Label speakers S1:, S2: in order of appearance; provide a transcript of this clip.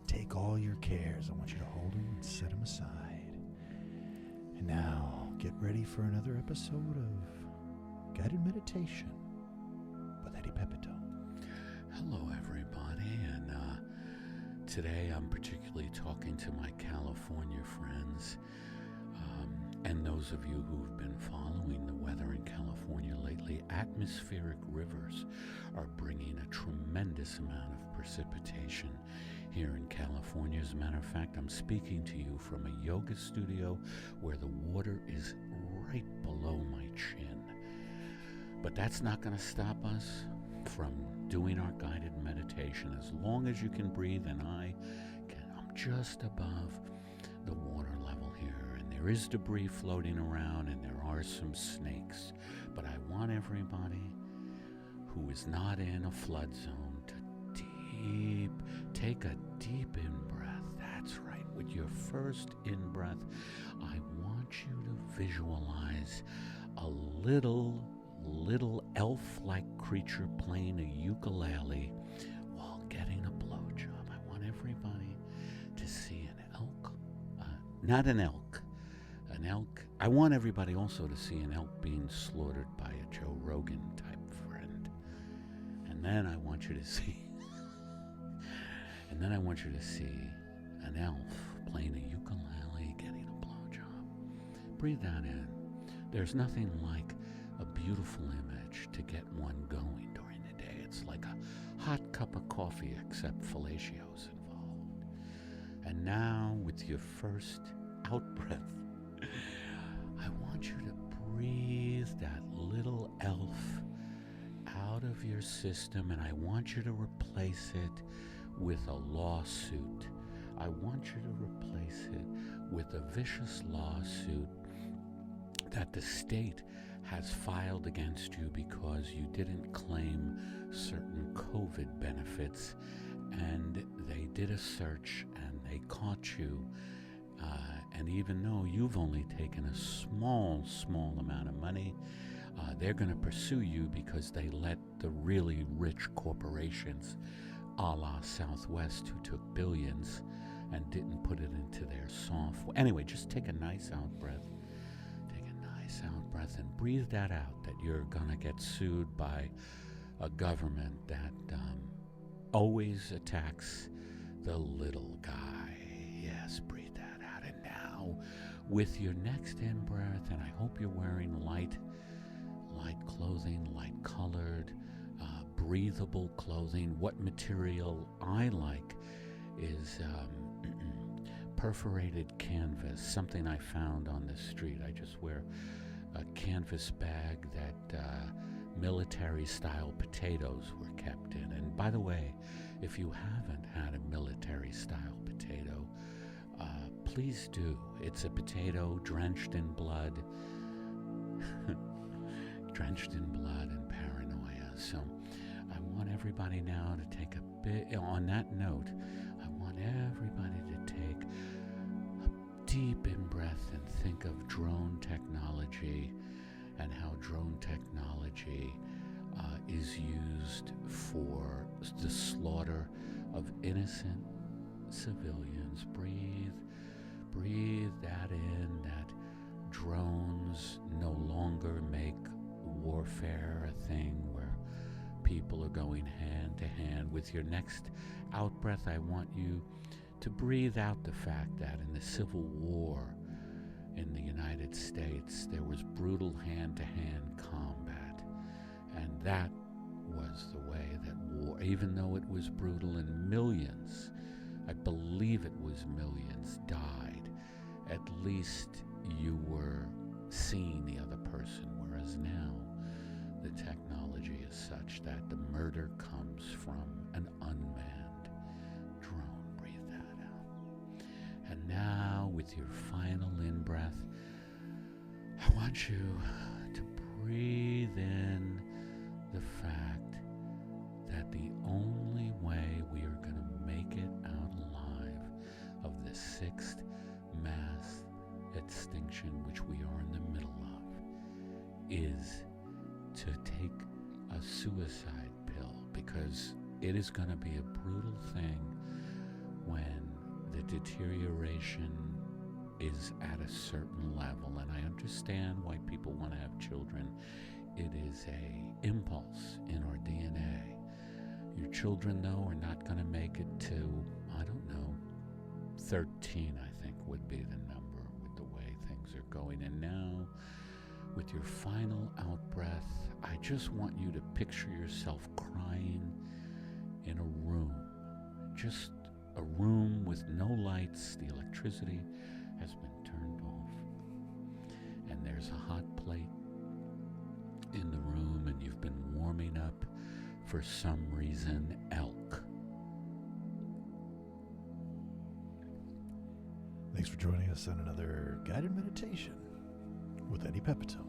S1: take all your cares. I want you to hold them and set them aside. And now, get ready for another episode of Guided Meditation with Eddie Pepitone.
S2: Hello, everybody, and today I'm particularly talking to my California friends, and those of you who've been following the weather in California lately. Atmospheric rivers are bringing a tremendous amount of precipitation here in California. As a matter of fact, I'm speaking to you from a yoga studio where the water is right below my chin. But that's not going to stop us from doing our guided meditation. As long as you can breathe, and I'm just above the water level here, and there is debris floating around, and there are some snakes. But I want everybody who is not in a flood zone to take a deep in-breath. That's right. With your first in-breath, I want you to visualize a little elf-like creature playing a ukulele while getting a blowjob. I want everybody to see an elk. Not an elk. An elk. I want everybody also to see an elk being slaughtered by a Joe Rogan type friend. And then I want you to see an elf playing a ukulele getting a blowjob. Breathe that in. There's nothing like a beautiful image to get one going during the day. It's like a hot cup of coffee, except fellatios involved. And now, with your first out-breath, I want you to breathe that little elf out of your system, and I want you to replace it with a lawsuit. I want you to replace it with a vicious lawsuit that the state has filed against you because you didn't claim certain COVID benefits, and they did a search and they caught you. And even though you've only taken a small amount of money, they're going to pursue you because they let the really rich corporations, a la Southwest, who took billions and didn't put it into their software. Anyway, just take a nice out breath. Out breath and breathe that out, that you're gonna get sued by a government that always attacks the little guy. Yes, breathe that out. And now, with your next in-breath, and I hope you're wearing light clothing, light colored, breathable clothing. What material I like is perforated canvas, something I found on the street. I just wear a canvas bag that military-style potatoes were kept in. And by the way, if you haven't had a military-style potato, please do. It's a potato drenched in blood, and paranoia. So I want everybody now to take a bit, on that note, I want everybody to take a deep in-breath and think of drone technology and how drone technology is used for the slaughter of innocent civilians. Breathe that in, that drones no longer make warfare a thing where people are going hand to hand. With your next out-breath, I want you to breathe out the fact that in the Civil War in the United States, there was brutal hand-to-hand combat. And that was the way that war, even though it was brutal and millions, I believe it was millions, died, at least you were seeing the other person. Whereas now, the technology is such that the murder comes from an unmanned drone. Breathe that out. And now, with your final in-breath, I want you to breathe in the fact that the only way we are going to make it out alive of the sixth mass extinction, which we are in the middle of, is to take a suicide pill, because it is going to be a brutal thing when deterioration is at a certain level, and I understand why people want to have children. It is a impulse in our DNA. Your children, though, are not going to make it to, 13, I think, would be the number with the way things are going. And now, with your final out-breath, I just want you to picture yourself crying in a room. Just a room with no lights. The electricity has been turned off. And there's a hot plate in the room, and you've been warming up, for some reason, elk.
S1: Thanks for joining us on another guided meditation with Eddie Pepitone.